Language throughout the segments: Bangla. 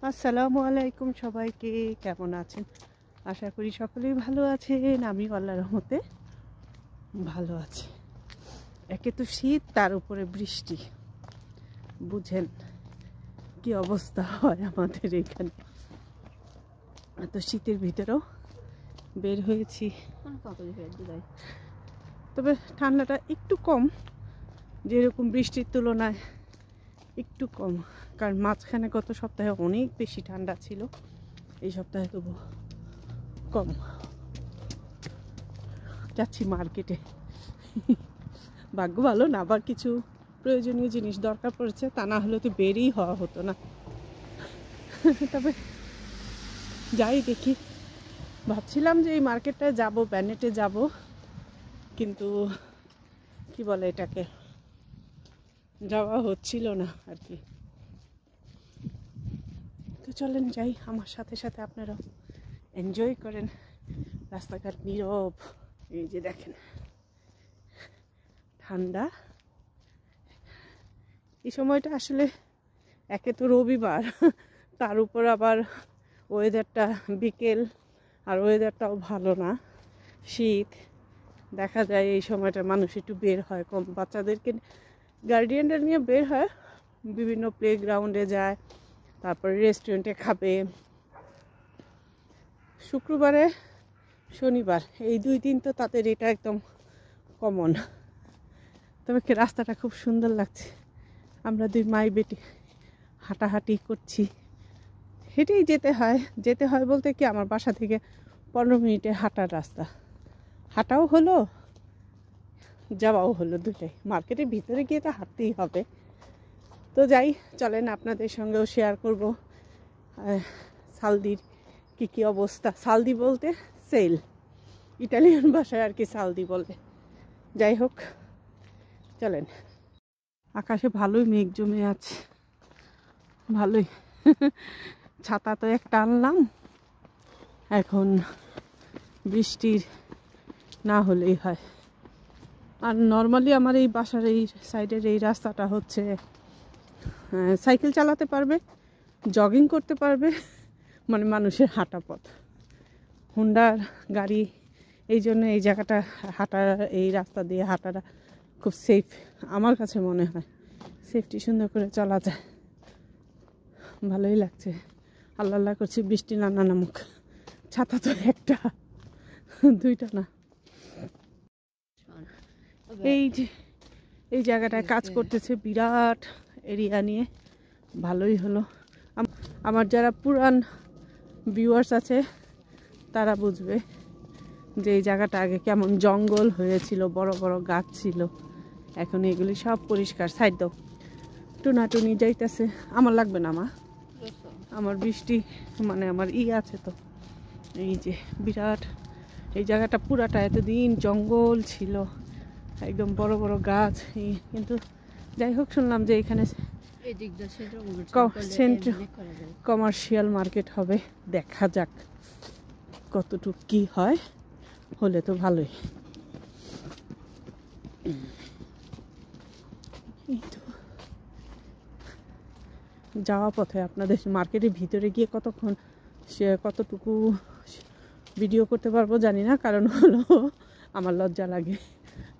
আসসালামু আলাইকুম সবাইকে, কেমন আছেন? আশা করি সকলেই ভালো আছেন। আমি আল্লাহর রহমতে ভালো আছি। একে তো শীত, তার উপরে বৃষ্টি, বুঝেন কি অবস্থা হয় আমাদের এখানে। এত শীতের ভিতরেও বের হয়েছি, তবে ঠান্ডাটা একটু কম, যেরকম বৃষ্টির তুলনায় একটু কম। কারণ মাঝখানে গত সপ্তাহে অনেক বেশি ঠান্ডা ছিল, এই সপ্তাহে তবু কম। যাচ্ছি মার্কেটে, ভাগ্য ভালো না আবার কিছু প্রয়োজনীয় জিনিস দরকার পড়েছে, তা না হলে তো বেরই হওয়া হতো না। তবে যাই দেখি, ভাবছিলাম যে এই মার্কেটটায় যাব, ব্যানেটে যাব, কিন্তু কি বলে এটাকে, যাওয়া হচ্ছিল না আর কি। তো চলেন যাই, আমার সাথে সাথে আপনারাও এনজয় করেন। রাস্তাঘাট নীরব, এই যে দেখেন ঠান্ডা। এই সময়টা আসলে একে তো রবিবার, তার উপর আবার ওয়েদারটা বিকেল, আর ওয়েদারটাও ভালো না, শীত। দেখা যায় এই সময়টা মানুষ একটু বের হয় কম, বাচ্চাদেরকে গার্ডিয়ানরা নিয়ে বের হয়, বিভিন্ন প্লে গ্রাউন্ডে যায়, তারপরে রেস্টুরেন্টে খাবে। শুক্রবারে শনিবার এই দুই দিন তো তাদের এটা একদম কমন। তবে রাস্তাটা খুব সুন্দর লাগছে, আমরা দুই মাই বেটি হাঁটাহাঁটি করছি। হেঁটেই যেতে হয় বলতে কি, আমার বাসা থেকে 15 মিনিটে হাঁটার রাস্তা, হাঁটাও হলো যাওয়াও হলো, দুটাই। মার্কেটের ভিতরে গিয়ে তো হাঁটতেই হবে। তো যাই, চলেন আপনাদের সঙ্গেও শেয়ার করব সালদির কী অবস্থা। সালদি বলতে সেল, ইটালিয়ান ভাষায় আর কি সালদি বলে। যাই হোক, চলেন। আকাশে ভালোই মেঘ জমে আছে, ভালোই। ছাতা তো একটা আনলাম, এখন বৃষ্টির না হলেই হয়। আর নর্মালি আমার এই বাসার এই সাইডের এই রাস্তাটা হচ্ছে সাইকেল চালাতে পারবে, জগিং করতে পারবে, মানে মানুষের হাঁটা পথ। হুন্ডার গাড়ি, এই জন্য এই জায়গাটা হাঁটা, এই রাস্তা দিয়ে হাঁটাটা খুব সেফ আমার কাছে মনে হয়। সেফটি সুন্দর করে চলা যায়, ভালোই লাগছে। আল্লাহ আল্লাহ করছি বৃষ্টি না নামুক। ছাতা তো একটা, দুইটা না। এই যে এই জায়গাটায় কাজ করতেছে, বিরাট এরিয়া নিয়ে, ভালোই হলো। আমার যারা পুরান ভিউয়ার্স আছে তারা বুঝবে যে এই জায়গাটা আগে কেমন জঙ্গল হয়েছিল, বড় বড় গাছ ছিল, এখন এগুলি সব পরিষ্কার। সাইড দাও, টুনাটুনি যাইতেছে। আমার লাগবে না মা, আমার বৃষ্টি মানে আমার আছে তো। এই যে বিরাট এই জায়গাটা পুরাটা এতদিন জঙ্গল ছিল, একদম বড় বড় গাছ। কিন্তু যাই হোক, শুনলাম যে এখানে কমার্শিয়াল মার্কেট হবে, দেখা যাক কতটুক কি হয়, হলে তো ভালোই। এই তো যাওয়া পথে আপনাদের মার্কেটের ভিতরে গিয়ে কতটুকু ভিডিও করতে পারবো জানি না, কারণ হলো আমার লজ্জা লাগে।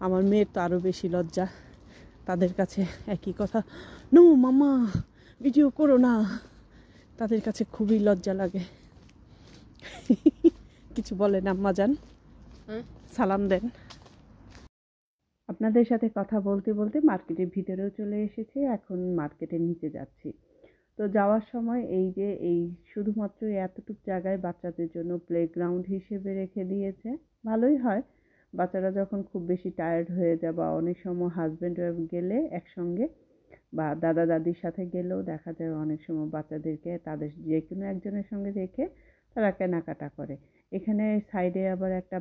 আমার মেয়ের তো আরও বেশি লজ্জা, তাদের কাছে একই কথা, নো মামা ভিডিও করো না, তাদের কাছে খুবই লজ্জা লাগে। কিছু বলেন আম্মা জান, সালাম দেন। আপনাদের সাথে কথা বলতে বলতে মার্কেটের ভিতরেও চলে এসেছি, এখন মার্কেটের নিচে যাচ্ছি। তো যাওয়ার সময় এই শুধুমাত্র এতটুকু জায়গায় বাচ্চাদের জন্য প্লেগ্রাউন্ড হিসেবে রেখে দিয়েছে, ভালোই হয়। বাচ্চারা যখন খুব বেশি টায়ার্ড হয়ে যায়, বা অনেক সময় হাজব্যান্ড ওয়াইফ গেলে একসঙ্গে, বা দাদা দাদির সাথে গেলেও দেখা যায় অনেক সময় বাচ্চাদেরকে তাদের যে কোনো একজনের সঙ্গে রেখে তারা কেনাকাটা করে। এখানে সাইডে আবার একটা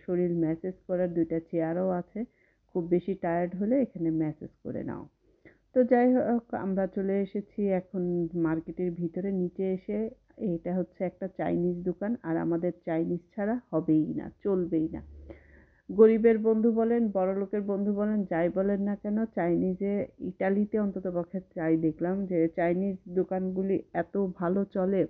শরীর ম্যাসেজ করার 2টা চেয়ারও আছে, খুব বেশি টায়ার্ড হলে এখানে ম্যাসেজ করে নাও। তো যাই হোক, আমরা চলে এসেছি এখন মার্কেটের ভিতরে। নিচে এসে, এটা হচ্ছে একটা চাইনিজ দোকান, আর আমাদের চাইনিজ ছাড়া হবেই না, চলবেই না। গরিবের বন্ধু বলেন, বড়লোকের বন্ধু বলেন, যাই বলেন না কেন, চাইনিজে ইটালিতে অন্ততপক্ষে যাই দেখলাম যে চাইনিজ দোকানগুলি এত ভালো চলে।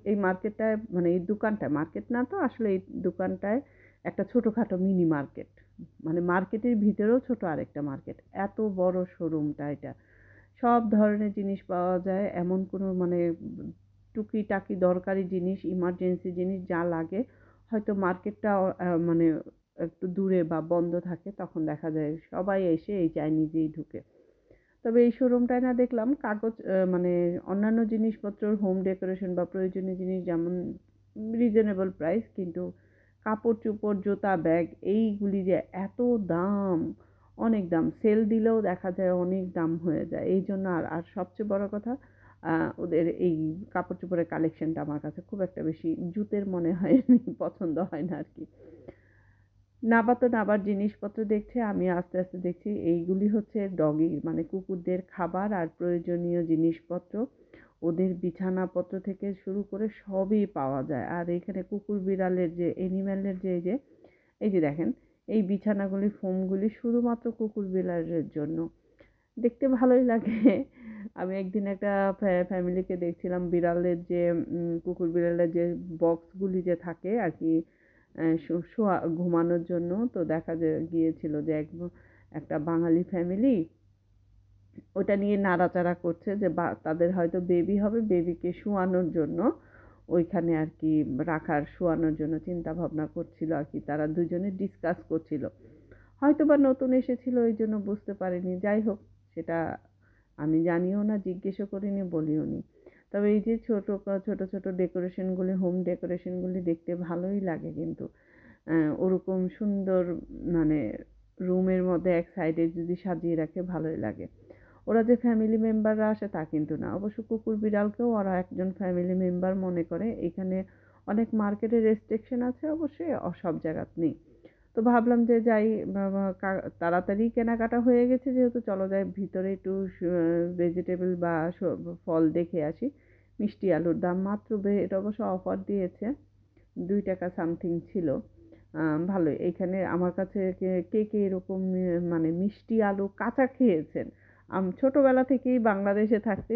এই মার্কেটটায়, মানে এই দোকানটায়, মার্কেট না তো আসলে, এই দোকানটায় একটা ছোটোখাটো মিনি মার্কেট, মানে মার্কেটের ভিতরেও ছোট আরেকটা মার্কেট। এত বড় শোরুমটা এটা, সব ধরনের জিনিস পাওয়া যায়। এমন কোনো মানে টুকিটাকি দরকারি জিনিস, ইমার্জেন্সি জিনিস যা লাগে, হয়তো মার্কেটটা মানে একটু দূরে বা বন্ধ থাকে, তখন দেখা যায় সবাই এসে এই চাইনিজেই ঢুকে। তবে এই শোরুমটায় না দেখলাম কাগজ, মানে অন্যান্য জিনিসপত্র, হোম ডেকোরেশন বা প্রয়োজনীয় জিনিস যেমন রিজনেবল প্রাইস, কিন্তু কাপড় চোপড়, জুতা, ব্যাগ এইগুলি যে এত দাম, অনেক দাম, সেল দিলেও দেখা যায় অনেক দাম হয়ে যায়। এই জন্য আর সবচেয়ে বড় কথা, ওদের এই কাপড় চোপড়ের কালেকশনটা আমার কাছে খুব একটা বেশি জুতের মনে হয়, পছন্দ হয় না আর কি। নাবা তো নাবার জিনিসপত্র দেখছে, আমি আস্তে আস্তে দেখছি এইগুলি হচ্ছে ডগি, মানে কুকুরদের খাবার আর প্রয়োজনীয় জিনিসপত্র। ওদের বিছানাপত্র থেকে শুরু করে সবই পাওয়া যায়। আর এখানে কুকুর বিড়ালের যে অ্যানিম্যালের এই যে দেখেন, এই বিছানাগুলি, ফোমগুলি শুধুমাত্র কুকুর বিড়ালের জন্য। দেখতে ভালোই লাগে। আমি একদিন একটা ফ্যামিলিকে দেখছিলাম, বিড়ালের যে কুকুর বিড়ালের যে বক্সগুলি যে থাকে আর কি, শোয়া ঘুমানোর জন্য, তো দেখা গিয়েছিল যে একটা বাঙালি ফ্যামিলি ওটা নিয়ে নাড়াচাড়া করছে, যে তাদের হয়তো বেবি হবে, বেবিকে শোয়ানোর জন্য ওইখানে আর কি রাখার, শোয়ানোর জন্য চিন্তা ভাবনা করছিল আর কি। তারা দুজনে ডিসকাস করছিল, হয়তো বা নতুন এসেছিল ওই জন্য বুঝতে পারিনি। যাই হোক, সেটা আমি জানিও না, জিজ্ঞেসও করিনি, বলিও নি। তবে এই যে ছোট ছোট ছোট ডেকোরেশনগুলি, হোম ডেকোরেশনগুলি দেখতে ভালোই লাগে কিন্তু। ওরকম সুন্দর, মানে রুমের মধ্যে এক সাইডে যদি সাজিয়ে রাখে ভালোই লাগে। ওরা যে ফ্যামিলি মেম্বাররা আসে তা কিন্তু না, অবশ্য কুকুর বিড়ালকেও ওরা একজন ফ্যামিলি মেম্বার মনে করে। এখানে অনেক মার্কেটে রেস্ট্রিকশন আছে অবশ্যই, সব জায়গাত নেই। তো ভাবলাম যে যাই, তাড়াতাড়ি কেনাকাটা হয়ে গেছে যেহেতু, চলো যাই ভিতরে একটু ভেজিটেবল বা ফল দেখে আসি। মিষ্টি আলুর দাম মাত্র, এটা অবশ্য অফার দিয়েছে, 2 টাকা সামথিং ছিল। ভালোই। এইখানে আমার কাছে কে কে এরকম মানে মিষ্টি আলু কাঁচা খেয়েছেন? ছোটোবেলা থেকেই বাংলাদেশে থাকতে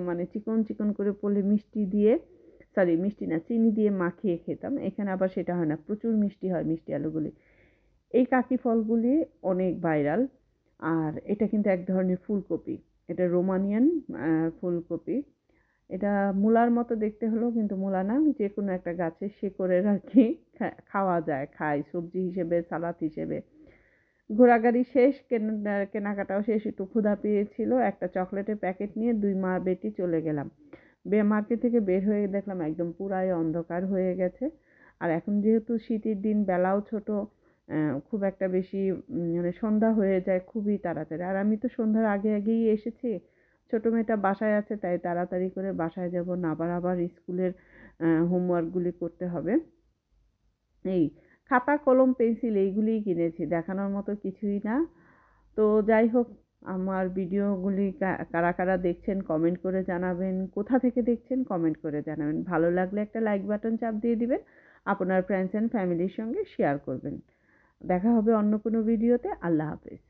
মানে চিকন চিকন করে পড়লে মিষ্টি দিয়ে, সরি মিষ্টি না, চিনি দিয়ে মাখিয়ে খেতাম। এখানে আবার সেটা হয় না, প্রচুর মিষ্টি হয় মিষ্টি আলুগুলি। এই কাকি ফলগুলি অনেক ভাইরাল। আর এটা কিন্তু এক ধরনের ফুলকপি, এটা রোমানিয়ান ফুলকপি। এটা মূলার মতো দেখতে হলেও কিন্তু মূলা না, যে কোনো একটা গাছের শিকড়ের আর কি, খাওয়া যায়, খাই সবজি হিসেবে, সালাদ হিসেবে। ঘোরাঘুরি শেষ, কেনাকাটাও শেষ, একটু ক্ষুধা পেয়েছিল, একটা চকলেটের প্যাকেট নিয়ে 2 মা বেটি চলে গেলাম। মার্কেট থেকে বের হয়ে দেখলাম একদম পুরাই অন্ধকার হয়ে গেছে। আর এখন যেহেতু শীতের দিন, বেলাও ছোট, খুব একটা বেশি মানে সন্ধ্যা হয়ে যায় খুবই তাড়াতাড়ি। আর আমি তো সন্ধ্যার আগে আগেই এসেছি, ছোটো মেয়েটা বাসায় আছে, তাই তাড়াতাড়ি করে বাসায় যাব, না আবার স্কুলের হোমওয়ার্কগুলি করতে হবে। এই খাতা, কলম, পেন্সিল এইগুলিই কিনেছি, দেখানোর মতো কিছুই না। তো যাই হোক, আমার ভিডিওগুলি কারা কারা দেখছেন কমেন্ট করে জানাবেন, কোথা থেকে দেখছেন কমেন্ট করে জানাবেন। ভালো লাগলে একটা লাইক বাটন চাপ দিয়ে দিবেন, আপনার ফ্রেন্ডস অ্যান্ড ফ্যামিলির সঙ্গে শেয়ার করবেন। দেখা হবে অন্য কোনো ভিডিওতে। আল্লাহ হাফেজ।